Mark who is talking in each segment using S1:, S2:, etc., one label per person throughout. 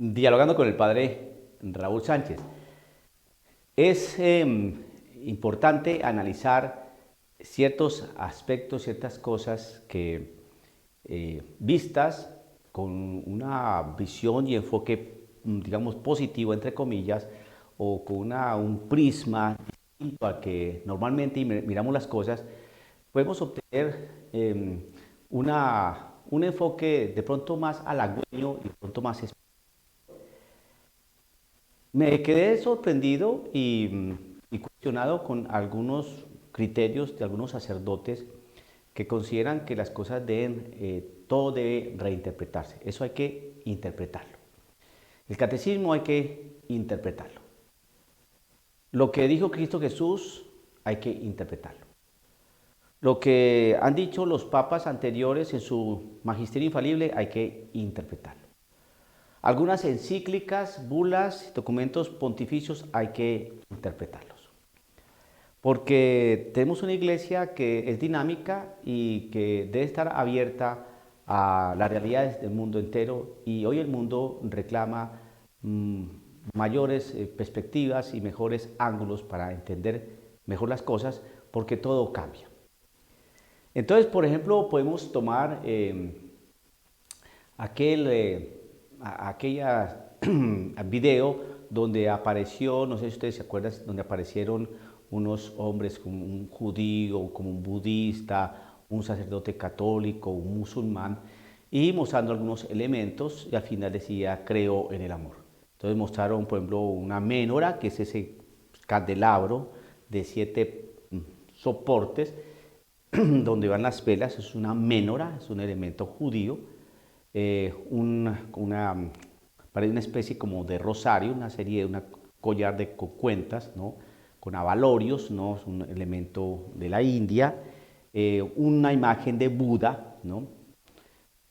S1: Dialogando con el padre Raúl Sánchez. Es importante analizar ciertos aspectos, ciertas cosas que vistas con una visión y enfoque, digamos, positivo, entre comillas, o con un prisma distinto al que normalmente miramos las cosas, podemos obtener un enfoque de pronto más halagüeño y de pronto más espiritual. Me quedé sorprendido y cuestionado con algunos criterios de algunos sacerdotes que consideran que las cosas deben, todo debe reinterpretarse. Eso hay que interpretarlo. El catecismo hay que interpretarlo. Lo que dijo Cristo Jesús hay que interpretarlo. Lo que han dicho los papas anteriores en su magisterio infalible hay que interpretarlo. Algunas encíclicas, bulas, documentos pontificios hay que interpretarlos. Porque tenemos una iglesia que es dinámica y que debe estar abierta a las realidades del mundo entero, y hoy el mundo reclama mmm, mayores perspectivas y mejores ángulos para entender mejor las cosas, porque todo cambia. Entonces, por ejemplo, podemos tomar aquella video donde apareció, no sé si ustedes se acuerdan, donde aparecieron unos hombres como un judío, como un budista, un sacerdote católico, un musulmán, y mostrando algunos elementos, y al final decía, creo en el amor. Entonces mostraron, por ejemplo, una menorá, que es ese candelabro de 7 soportes, donde van las velas. Es una menorá, es un elemento judío, parece una especie como de rosario, una serie de un collar de cuentas, ¿no? Con abalorios, ¿no? Es un elemento de la India, una imagen de Buda, ¿no?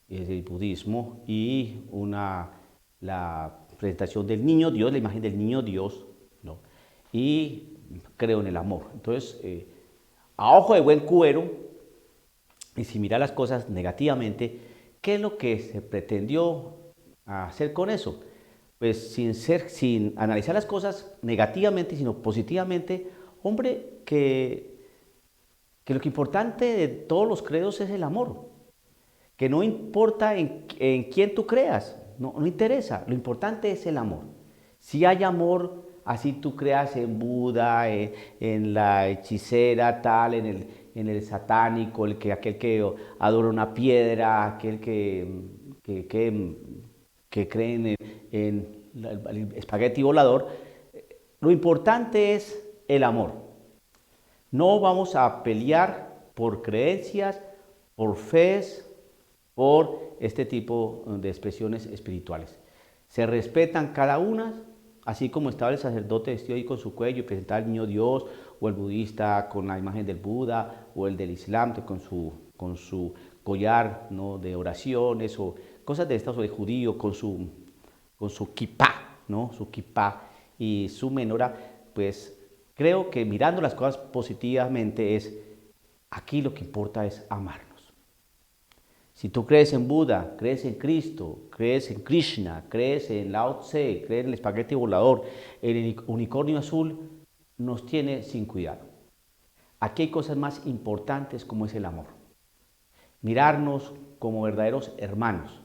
S1: Es el budismo, y la presentación del niño Dios, la imagen del niño Dios, ¿no? Y creo en el amor. Entonces, a ojo de buen cubero, y si mira las cosas negativamente, ¿qué es lo que se pretendió hacer con eso? Pues sin analizar las cosas negativamente, sino positivamente, hombre, que lo que importante de todos los credos es el amor, que no importa en quién tú creas, no interesa, lo importante es el amor. Si hay amor, así tú creas en Buda, en la hechicera, tal, en el satánico, aquel que adora una piedra, aquel que, que, que cree en el espagueti volador. Lo importante es el amor. No vamos a pelear por creencias, por fe, por este tipo de expresiones espirituales. Se respetan cada una, así como estaba el sacerdote vestido ahí con su cuello y presentaba al niño Dios, o el budista con la imagen del Buda, o el del Islam con su collar, ¿no? De oraciones, o cosas de estas, o de judío con su kipá, ¿no? Su kipá y su menora. Pues creo que mirando las cosas positivamente, aquí lo que importa es amarnos. Si tú crees en Buda, crees en Cristo, crees en Krishna, crees en Lao Tse, crees en el espagueti volador, el unicornio azul nos tiene sin cuidado. Aquí hay cosas más importantes, como es el amor. Mirarnos como verdaderos hermanos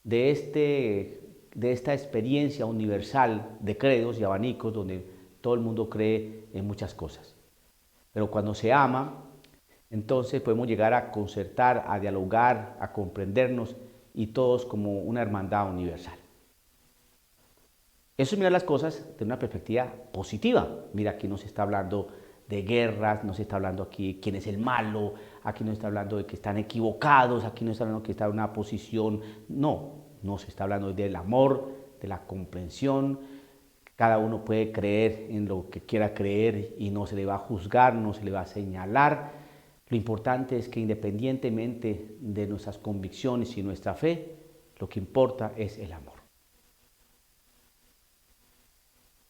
S1: de esta experiencia universal de credos y abanicos, donde todo el mundo cree en muchas cosas. Pero cuando se ama, entonces podemos llegar a concertar, a dialogar, a comprendernos, y todos como una hermandad universal. Eso es mirar las cosas de una perspectiva positiva. Mira, aquí no se está hablando de guerras, no se está hablando aquí de quién es el malo, aquí no se está hablando de que están equivocados, aquí no se está hablando de que está en una posición. No se está hablando del amor, de la comprensión. Cada uno puede creer en lo que quiera creer y no se le va a juzgar, no se le va a señalar. Lo importante es que, independientemente de nuestras convicciones y nuestra fe, lo que importa es el amor.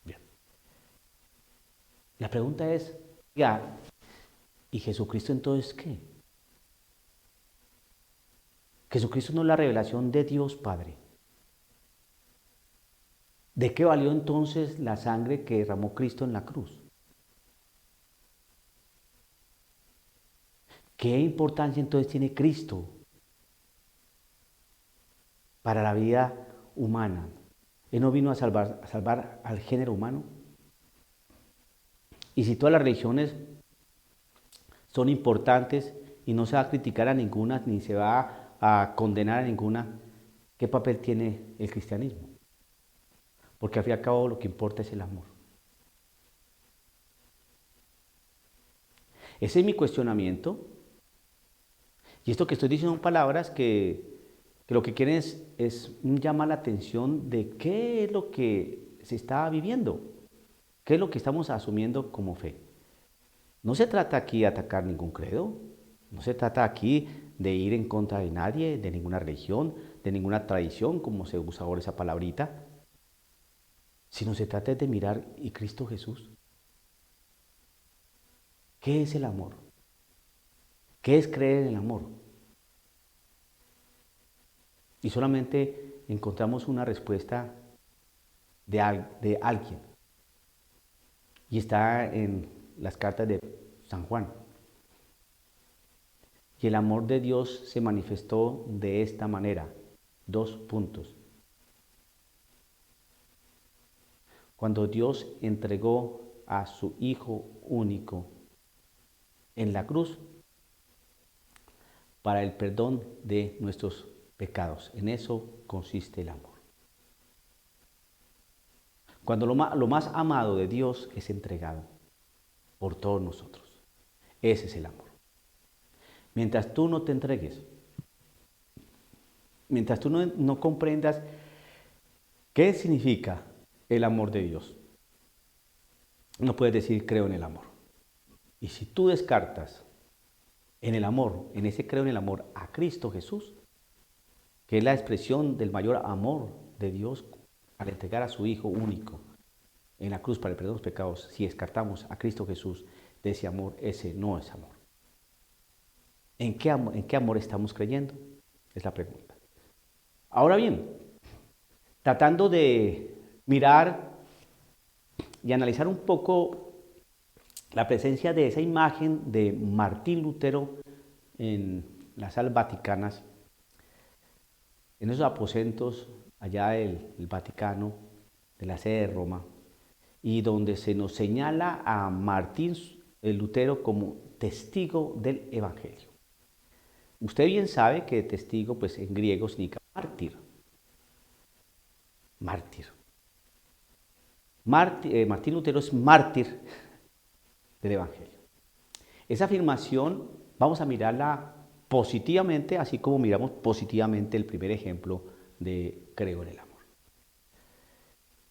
S1: Bien. La pregunta es, ya, ¿y Jesucristo entonces qué? Jesucristo no es la revelación de Dios Padre. ¿De qué valió entonces la sangre que derramó Cristo en la cruz? ¿Qué importancia entonces tiene Cristo para la vida humana? Él no vino a salvar al género humano. Y si todas las religiones son importantes y no se va a criticar a ninguna, ni se va a condenar a ninguna, ¿qué papel tiene el cristianismo? Porque al fin y al cabo lo que importa es el amor. Ese es mi cuestionamiento. Y esto que estoy diciendo son palabras que lo que quieren es llamar la atención de qué es lo que se está viviendo, qué es lo que estamos asumiendo como fe. No se trata aquí de atacar ningún credo, no se trata aquí de ir en contra de nadie, de ninguna religión, de ninguna tradición, como se usa ahora esa palabrita, sino se trata de mirar y Cristo Jesús. ¿Qué es el amor? ¿Qué es creer en el amor? Y solamente encontramos una respuesta de alguien. Y está en las cartas de San Juan. Y el amor de Dios se manifestó de esta manera. 2 puntos. Cuando Dios entregó a su Hijo único en la cruz para el perdón de nuestros pecados. En eso consiste el amor. Cuando lo más amado de Dios es entregado por todos nosotros. Ese es el amor. Mientras tú no te entregues, mientras tú no comprendas qué significa el amor de Dios, no puedes decir creo en el amor. Y si tú descartas en el amor, en ese creo en el amor a Cristo Jesús, que es la expresión del mayor amor de Dios al entregar a su Hijo único en la cruz para el perdón de los pecados, si descartamos a Cristo Jesús de ese amor, ese no es amor. ¿En qué amor estamos creyendo? Es la pregunta. Ahora bien, tratando de mirar y analizar un poco la presencia de esa imagen de Martín Lutero en las salas vaticanas, en esos aposentos allá del Vaticano, de la sede de Roma, y donde se nos señala a Martín Lutero como testigo del Evangelio. Usted bien sabe que testigo, pues en griego significa mártir. Mártir. Martín Lutero es mártir del Evangelio. Esa afirmación vamos a mirarla positivamente, así como miramos positivamente el primer ejemplo de creo en el amor.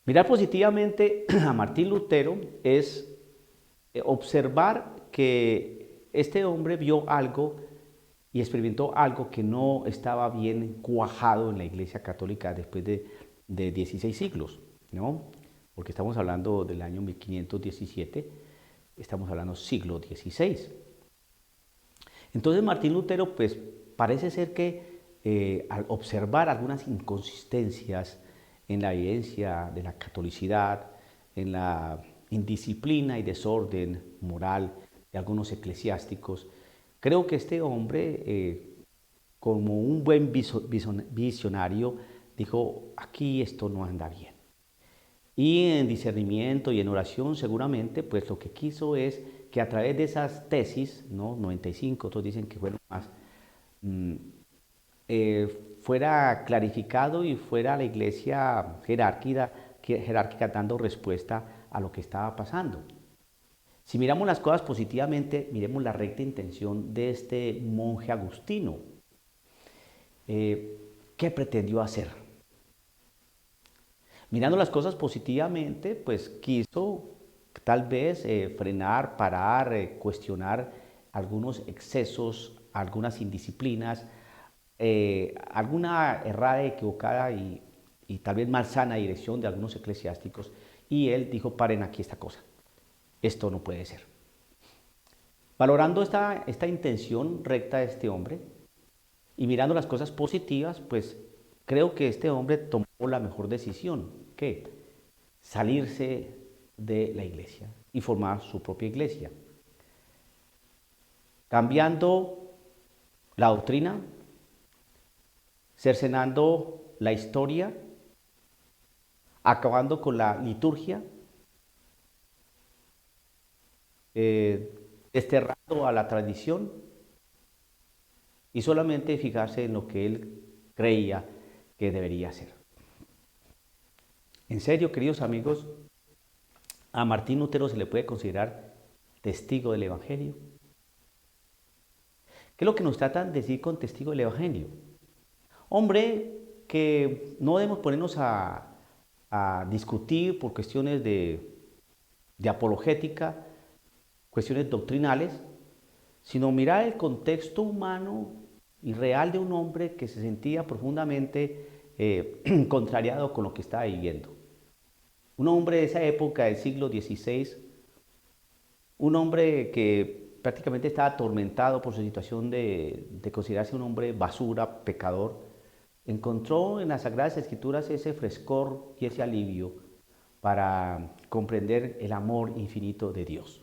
S1: Mirar positivamente a Martín Lutero es observar que este hombre vio algo y experimentó algo que no estaba bien cuajado en la Iglesia Católica después de 16 siglos, ¿no? Porque estamos hablando del año 1517, estamos hablando siglo XVI. Entonces Martín Lutero, pues parece ser que al observar algunas inconsistencias en la evidencia de la catolicidad, en la indisciplina y desorden moral de algunos eclesiásticos, creo que este hombre, como un buen visionario, dijo, aquí esto no anda bien. Y en discernimiento y en oración seguramente, pues lo que quiso es que a través de esas tesis, ¿no? 95, otros dicen que fueron más, fuera clarificado y fuera la iglesia jerárquica dando respuesta a lo que estaba pasando. Si miramos las cosas positivamente, miremos la recta intención de este monje agustino. ¿Qué pretendió hacer? Mirando las cosas positivamente, pues quiso tal vez frenar, parar, cuestionar algunos excesos, algunas indisciplinas, alguna errada, equivocada y tal vez malsana dirección de algunos eclesiásticos. Y él dijo, paren aquí esta cosa, esto no puede ser. Valorando esta intención recta de este hombre y mirando las cosas positivas, pues creo que este hombre tomó la mejor decisión. ¿Qué? salirse de la iglesia y formar su propia iglesia, cambiando la doctrina, cercenando la historia, acabando con la liturgia, desterrando a la tradición y solamente fijarse en lo que él creía que debería ser. En serio, queridos amigos, a Martín Lutero se le puede considerar testigo del Evangelio. ¿Qué es lo que nos tratan de decir con testigo del Evangelio? Hombre, que no debemos ponernos a discutir por cuestiones de apologética, cuestiones doctrinales, sino mirar el contexto humano y real de un hombre que se sentía profundamente contrariado con lo que estaba viviendo. Un hombre de esa época del siglo XVI, un hombre que prácticamente estaba atormentado por su situación de considerarse un hombre basura, pecador, encontró en las Sagradas Escrituras ese frescor y ese alivio para comprender el amor infinito de Dios.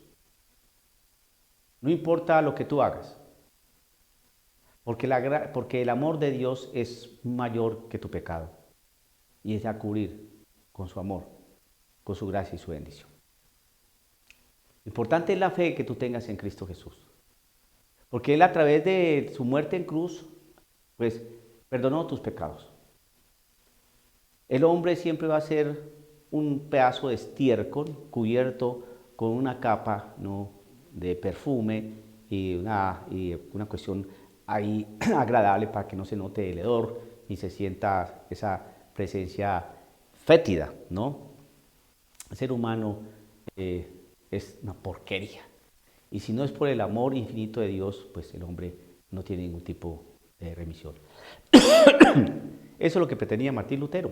S1: No importa lo que tú hagas, porque el amor de Dios es mayor que tu pecado y es a cubrir con su amor, con su gracia y su bendición. Lo importante es la fe que tú tengas en Cristo Jesús, porque Él a través de su muerte en cruz, pues perdonó tus pecados. El hombre siempre va a ser un pedazo de estiércol cubierto con una capa, ¿no?, de perfume y una cuestión ahí agradable para que no se note el hedor ni se sienta esa presencia fétida, ¿no? El ser humano es una porquería. Y si no es por el amor infinito de Dios, pues el hombre no tiene ningún tipo de remisión. Eso es lo que pretendía Martín Lutero.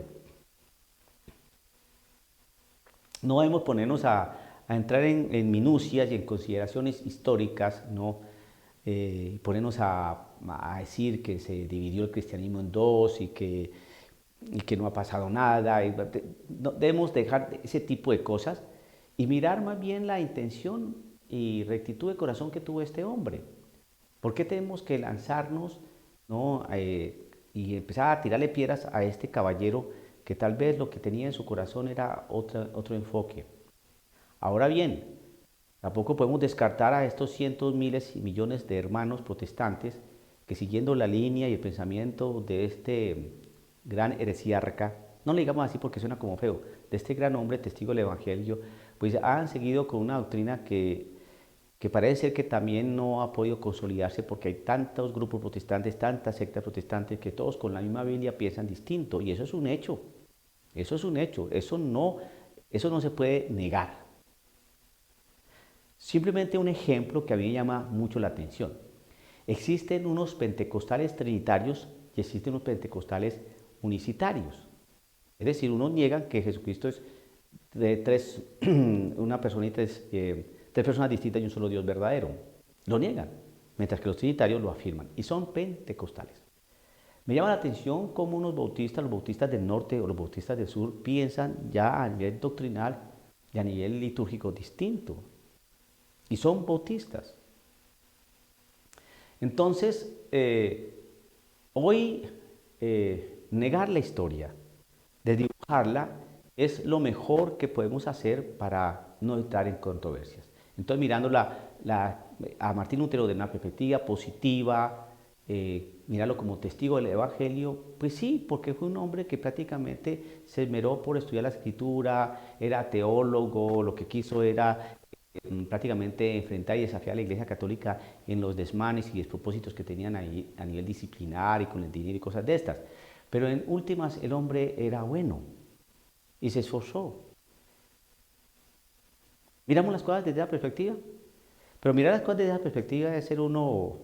S1: No debemos ponernos a entrar en minucias y en consideraciones históricas, ¿no? Ponernos a decir que se dividió el cristianismo en dos y que no ha pasado nada. Debemos dejar ese tipo de cosas y mirar más bien la intención y rectitud de corazón que tuvo este hombre. ¿Por qué tenemos que lanzarnos, ¿no?, y empezar a tirarle piedras a este caballero que tal vez lo que tenía en su corazón era otro enfoque? Ahora bien, tampoco podemos descartar a estos cientos, miles y millones de hermanos protestantes que, siguiendo la línea y el pensamiento de este gran heresiarca, no le digamos así porque suena como feo, de este gran hombre testigo del Evangelio, pues han seguido con una doctrina que parece ser que también no ha podido consolidarse porque hay tantos grupos protestantes, tantas sectas protestantes que todos con la misma Biblia piensan distinto, y eso es un hecho, eso es un hecho, eso no se puede negar. Simplemente un ejemplo que a mí me llama mucho la atención. Existen unos pentecostales trinitarios y existen unos pentecostales unicitarios. Es decir, unos niegan que Jesucristo es de tres personas distintas y un solo Dios verdadero. Lo niegan, mientras que los trinitarios lo afirman y son pentecostales. Me llama la atención cómo los bautistas del norte o los bautistas del sur piensan ya a nivel doctrinal y a nivel litúrgico distinto. Y son bautistas. Entonces, hoy negar la historia, desdibujarla, es lo mejor que podemos hacer para no entrar en controversias. Entonces, mirando a Martín Lutero de una perspectiva positiva, mirarlo como testigo del Evangelio, pues sí, porque fue un hombre que prácticamente se esmeró por estudiar la Escritura, era teólogo, lo que quiso era prácticamente enfrentar y desafiar a la Iglesia Católica en los desmanes y despropósitos que tenían ahí a nivel disciplinar y con el dinero y cosas de estas. Pero en últimas el hombre era bueno y se esforzó. Miramos las cosas desde esa perspectiva, pero mirar las cosas desde esa perspectiva es ser uno,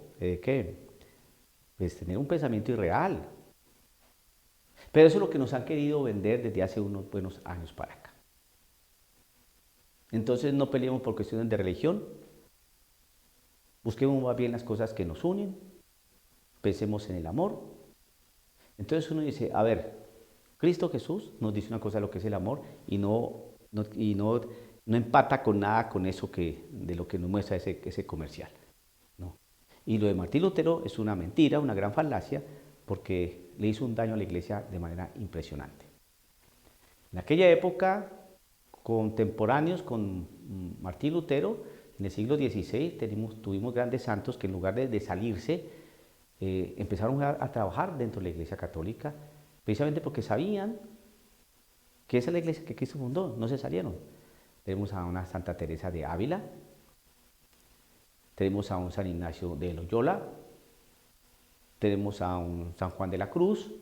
S1: pues tener un pensamiento irreal. Pero eso es lo que nos han querido vender desde hace unos buenos años para acá. Entonces no peleemos por cuestiones de religión, busquemos más bien las cosas que nos unen, pensemos en el amor. Entonces uno dice, a ver, Cristo Jesús nos dice una cosa de lo que es el amor y no y no empata con nada con eso de lo que nos muestra ese comercial, ¿no? Y lo de Martín Lutero es una mentira, una gran falacia, porque le hizo un daño a la iglesia de manera impresionante. En aquella época, contemporáneos con Martín Lutero, en el siglo XVI tuvimos grandes santos que en lugar de salirse, empezaron a trabajar dentro de la Iglesia Católica, precisamente porque sabían que esa es la iglesia que Cristo fundó, no se salieron. Tenemos a una Santa Teresa de Ávila, tenemos a un San Ignacio de Loyola, tenemos a un San Juan de la Cruz,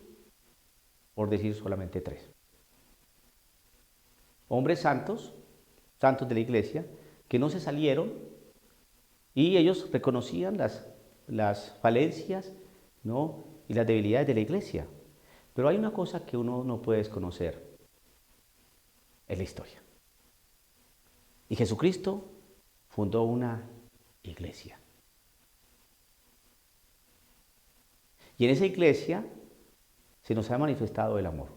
S1: por decir solamente tres. Hombres santos, santos de la iglesia, que no se salieron y ellos reconocían las falencias, ¿no?, y las debilidades de la iglesia. Pero hay una cosa que uno no puede desconocer, es la historia. Y Jesucristo fundó una iglesia. Y en esa iglesia se nos ha manifestado el amor.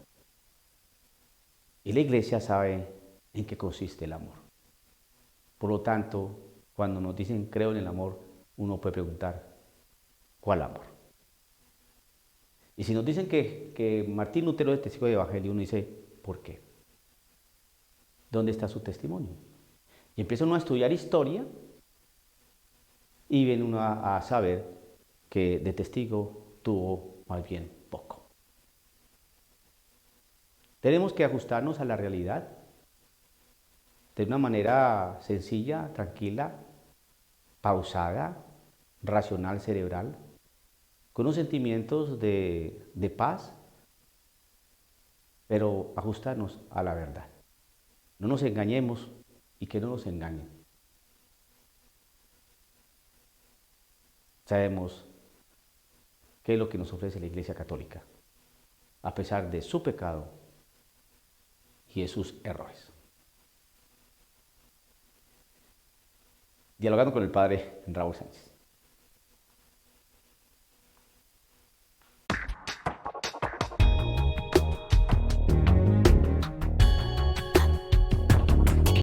S1: Y la iglesia sabe en qué consiste el amor. Por lo tanto, cuando nos dicen creo en el amor, uno puede preguntar, ¿cuál amor? Y si nos dicen que Martín Lutero es testigo del Evangelio, uno dice, ¿por qué? ¿Dónde está su testimonio? Y empieza uno a estudiar historia y viene uno a saber que de testigo tuvo más bien poco. Tenemos que ajustarnos a la realidad de una manera sencilla, tranquila, pausada, racional, cerebral, con unos sentimientos de paz, pero ajustarnos a la verdad. No nos engañemos y que no nos engañen. Sabemos qué es lo que nos ofrece la Iglesia Católica, a pesar de su pecado y de sus errores. Dialogando con el Padre Raúl Sánchez.